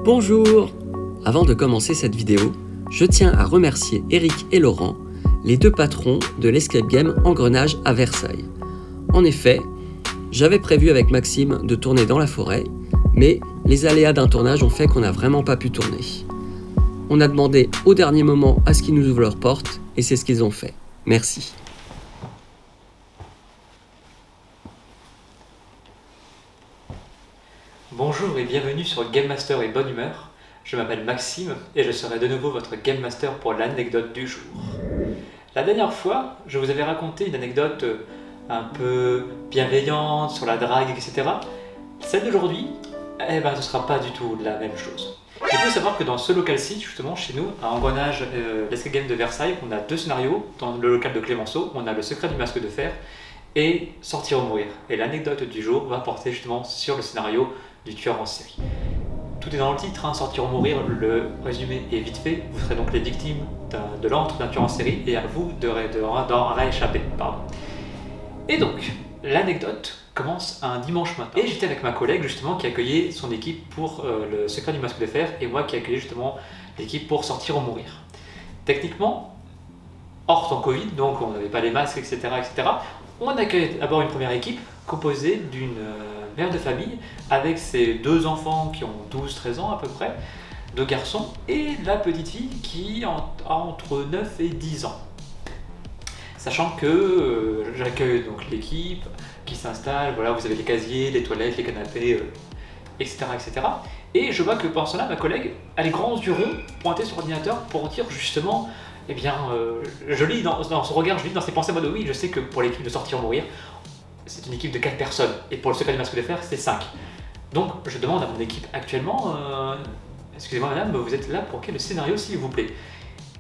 Bonjour! Avant de commencer cette vidéo, je tiens à remercier Eric et Laurent, les deux patrons de l'Escape Game Engrenage à Versailles. En effet, j'avais prévu avec Maxime de tourner dans la forêt, mais les aléas d'un tournage ont fait qu'on n'a vraiment pas pu tourner. On a demandé au dernier moment à ce qu'ils nous ouvrent leurs portes, et c'est ce qu'ils ont fait. Merci. Bonjour et bienvenue sur Game Master et Bonne Humeur. Je m'appelle Maxime et je serai de nouveau votre Game Master pour l'anecdote du jour. La dernière fois, je vous avais raconté une anecdote un peu bienveillante sur la drague, etc. Celle d'aujourd'hui, ce ne sera pas du tout la même chose. Il faut savoir que dans ce local-ci, justement, chez nous, à Engrenage, l'Escape Game de Versailles, on a deux scénarios. Dans le local de Clémenceau, on a le secret du masque de fer et Sortir ou mourir. Et l'anecdote du jour va porter justement sur le scénario du tueur en série. Tout est dans le titre, hein, Sortir ou mourir, le résumé est vite fait. Vous serez donc les victimes de l'antre d'un tueur en série et à vous d'en rééchapper. Et donc, l'anecdote commence un dimanche matin. Et j'étais avec ma collègue justement qui accueillait son équipe pour le secret du masque de fer et moi qui accueillais justement l'équipe pour Sortir ou mourir. Techniquement, hors temps Covid, donc on n'avait pas les masques, etc., etc., on accueille d'abord une première équipe composée d'une mère de famille avec ses deux enfants qui ont 12-13 ans à peu près, deux garçons, et la petite fille qui a entre 9 et 10 ans. Sachant que j'accueille donc l'équipe qui s'installe, voilà, vous avez les casiers, les toilettes, les canapés, etc., etc. Et je vois que pendant cela, ma collègue a les grands yeux ronds pointés sur l'ordinateur pour dire justement, je lis dans son regard, je lis dans ses pensées, en mode oui, je sais que pour l'équipe de Sortir ou mourir, c'est une équipe de 4 personnes, et pour le secret du masque de fer, c'est 5. Donc je demande à mon équipe actuellement, excusez-moi madame, vous êtes là pour quel scénario s'il vous plaît?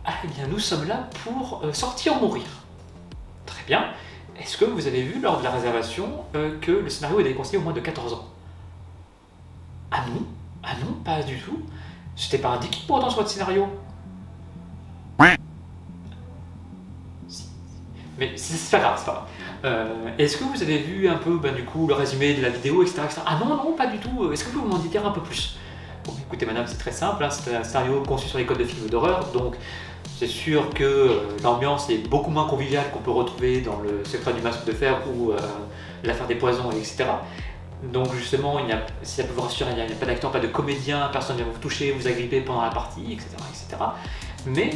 Ah eh bien nous sommes là pour Sortir ou mourir. Très bien. Est-ce que vous avez vu lors de la réservation que le scénario est déconseillé au moins de 14 ans? Ah non, pas du tout. C'était pas indiqué pourtant sur votre scénario. Mais c'est pas grave, c'est pas grave. Est-ce que vous avez vu un peu du coup le résumé de la vidéo, etc., etc. Ah non, pas du tout. Est-ce que vous pouvez m'en dire un peu plus? Bon, écoutez madame, c'est très simple, hein, c'est un scénario conçu sur les codes de films d'horreur, donc c'est sûr que l'ambiance est beaucoup moins conviviale qu'on peut retrouver dans le secret du masque de fer ou l'affaire des poisons, etc. Donc justement, si ça peut vous rassurer, il n'y a pas d'acteur, pas de comédien, personne ne vient vous toucher, vous agripper pendant la partie, etc., etc. Mais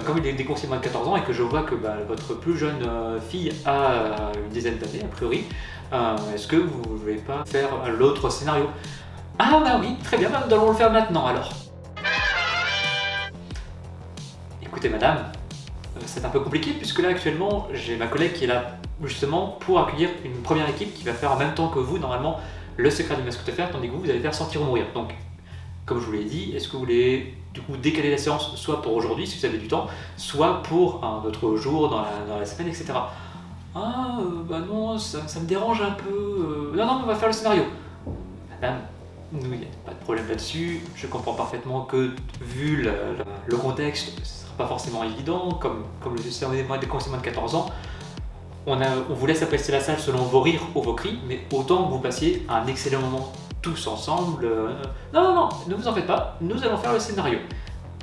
comme il est déconseillé moins de 14 ans et que je vois que votre plus jeune fille a une dizaine d'années a priori, est-ce que vous ne voulez pas faire l'autre scénario? Ah bah oui, très bien, nous allons le faire maintenant alors. Écoutez madame, c'est un peu compliqué puisque là actuellement j'ai ma collègue qui est là justement pour accueillir une première équipe qui va faire en même temps que vous normalement le secret du masque de fer, tandis que vous allez faire Sortir ou mourir. Donc comme je vous l'ai dit, est-ce que vous voulez du coup décaler la séance soit pour aujourd'hui si vous avez du temps, soit pour un autre jour dans la semaine, etc. Ah non, ça me dérange un peu. Non, on va faire le scénario. Madame, nous, il n'y a pas de problème là-dessus. Je comprends parfaitement que vu le contexte, ce ne sera pas forcément évident, comme le scénario est déconseillé moins de 14 ans. On vous laisse apprécier la salle selon vos rires ou vos cris, mais autant que vous passiez un excellent moment tous ensemble. Non, ne vous en faites pas, nous allons faire le scénario.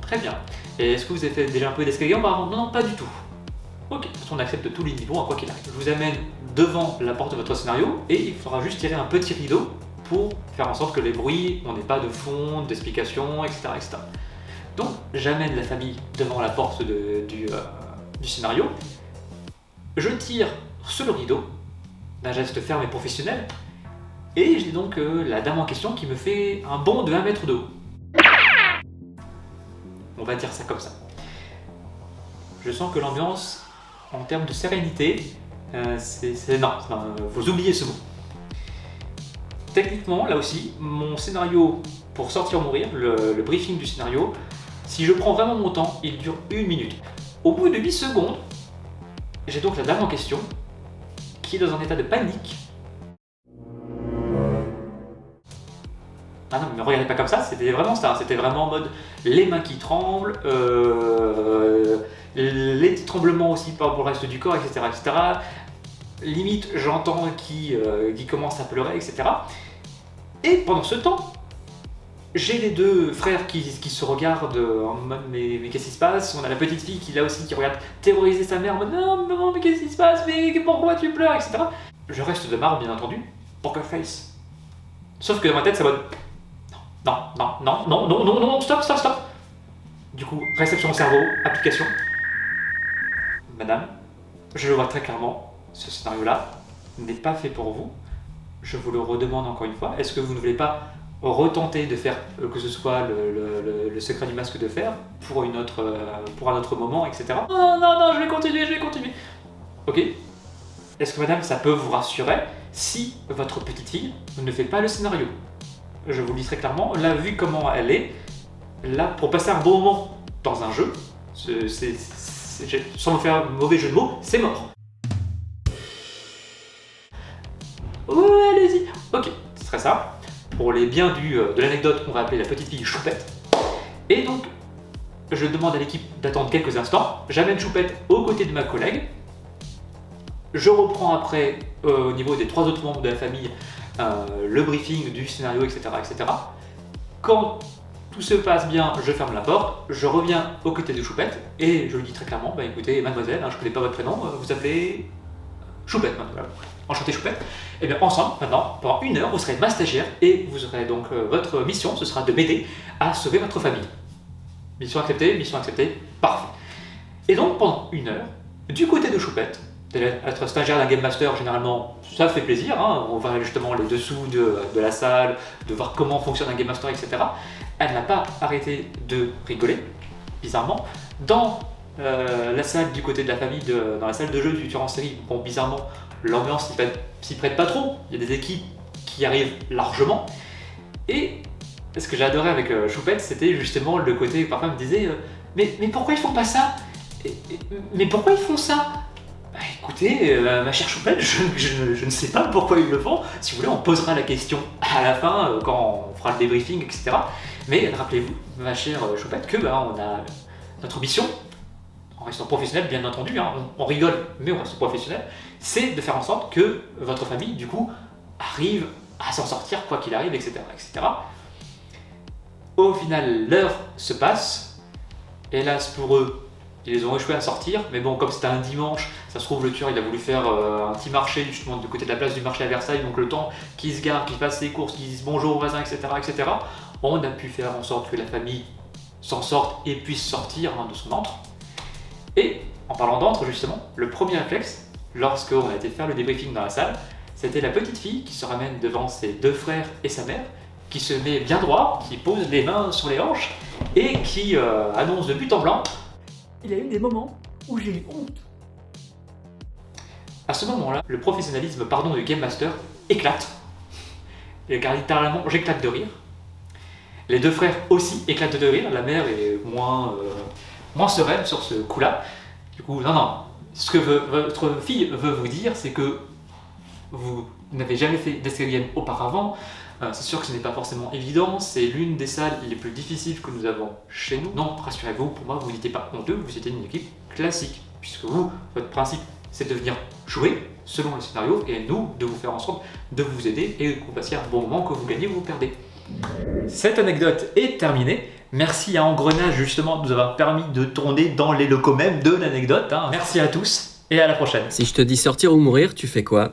Très bien. Et est-ce que vous avez fait déjà un peu d'escape game auparavant? Non, pas du tout. Ok, on accepte tous les niveaux, à quoi qu'il arrive. Je vous amène devant la porte de votre scénario et il faudra juste tirer un petit rideau pour faire en sorte que les bruits, on n'ait pas de fond, d'explications, etc., etc. Donc j'amène la famille devant la porte du scénario. Je tire sur le rideau d'un geste ferme et professionnel. Et j'ai donc la dame en question qui me fait un bond de 1 mètre de haut. On va dire ça comme ça. Je sens que l'ambiance, en termes de sérénité, non, vous oubliez ce mot. Techniquement, là aussi, mon scénario pour Sortir ou mourir, le briefing du scénario, si je prends vraiment mon temps, il dure 1 minute. Au bout de 8 secondes, j'ai donc la dame en question qui est dans un état de panique. Ah non, mais ne regardez pas comme ça, c'était vraiment ça, c'était vraiment en mode les mains qui tremblent, les petits tremblements aussi pour le reste du corps, etc., etc. Limite, j'entends qui commence à pleurer, etc. Et pendant ce temps, j'ai les deux frères qui se regardent en mode mais qu'est-ce qui se passe? On a la petite fille qui là aussi qui regarde terroriser sa mère en mode non maman mais qu'est-ce qui se passe? Mais pourquoi tu pleures? Etc. Je reste de marre bien entendu, poker face. Sauf que dans ma tête ça va non, stop. Du coup, réception au cerveau, application. Madame, je le vois très clairement, ce scénario-là n'est pas fait pour vous. Je vous le redemande encore une fois. Est-ce que vous ne voulez pas retenter de faire que ce soit le secret du masque de fer pour un autre moment, etc. Non, je vais continuer. Ok. Est-ce que madame, ça peut vous rassurer si votre petite fille ne fait pas le scénario? Je vous le dis très clairement, là, vu comment elle est, là, pour passer un bon moment dans un jeu, sans me faire un mauvais jeu de mots, c'est mort. Ouais, allez-y. Ok, ce serait ça. Pour les biens de l'anecdote, on va appeler la petite fille Choupette. Et donc, je demande à l'équipe d'attendre quelques instants. J'amène Choupette aux côtés de ma collègue. Je reprends après, au niveau des 3 autres membres de la famille, le briefing du scénario, etc. Quand tout se passe bien, je ferme la porte, je reviens aux côtés de Choupette et je lui dis très clairement, bah écoutez, mademoiselle, je ne connais pas votre prénom, vous appelez Choupette, voilà. Enchanté Choupette. Et bien ensemble, maintenant, pendant 1 heure, vous serez ma stagiaire et vous aurez donc votre mission, ce sera de m'aider à sauver votre famille. Mission acceptée, parfait. Et donc pendant 1 heure, du côté de Choupette, être stagiaire d'un Game Master, généralement, ça fait plaisir, hein. On va justement les dessous de la salle, de voir comment fonctionne un Game Master, etc. Elle n'a pas arrêté de rigoler, bizarrement. Dans la salle du côté de la famille, dans la salle de jeu du tueur en série, bon, bizarrement, l'ambiance s'y prête pas trop. Il y a des équipes qui arrivent largement. Et ce que j'adorais avec Choupette, c'était justement le côté, parfois elle me disait mais pourquoi ils font pas ça? Mais pourquoi ils font ça? Bah écoutez, ma chère Choupette, je ne sais pas pourquoi ils le font. Si vous voulez, on posera la question à la fin, quand on fera le débriefing, etc. Mais rappelez-vous, ma chère Choupette, que on a notre mission, en restant professionnel bien entendu, hein, on rigole, mais on reste professionnel, c'est de faire en sorte que votre famille, du coup, arrive à s'en sortir, quoi qu'il arrive, etc. Au final, l'heure se passe. Hélas pour eux, ils ont échoué à sortir, mais bon, comme c'était un dimanche, ça se trouve le tueur il a voulu faire un petit marché justement du côté de la place du marché à Versailles, donc le temps qu'il se gare, qu'il fasse ses courses, qu'il dise bonjour aux voisins, etc., on a pu faire en sorte que la famille s'en sorte et puisse sortir de son antre. Et en parlant d'antre justement, le premier réflexe, lorsqu'on a été faire le débriefing dans la salle, c'était la petite fille qui se ramène devant ses 2 frères et sa mère, qui se met bien droit, qui pose les mains sur les hanches et qui annonce de but en blanc: il y a eu des moments où j'ai eu honte. À ce moment-là, le professionnalisme du Game Master éclate. Et car littéralement, j'éclate de rire. Les 2 frères aussi éclatent de rire. La mère est moins sereine sur ce coup-là. Du coup, non. Ce que votre fille veut vous dire, c'est que vous n'avez jamais fait d'escape game auparavant. C'est sûr que ce n'est pas forcément évident, c'est l'une des salles les plus difficiles que nous avons chez nous. Non, rassurez-vous, pour moi, vous n'étiez pas honteux, vous étiez une équipe classique, puisque vous, votre principe, c'est de venir jouer selon le scénario, et nous, de vous faire en sorte de vous aider, et que vous passiez un bon moment, que vous gagnez ou vous perdez. Cette anecdote est terminée. Merci à Engrenage, justement, de nous avoir permis de tourner dans les locaux même de l'anecdote. Merci à tous, et à la prochaine. Si je te dis sortir ou mourir, tu fais quoi?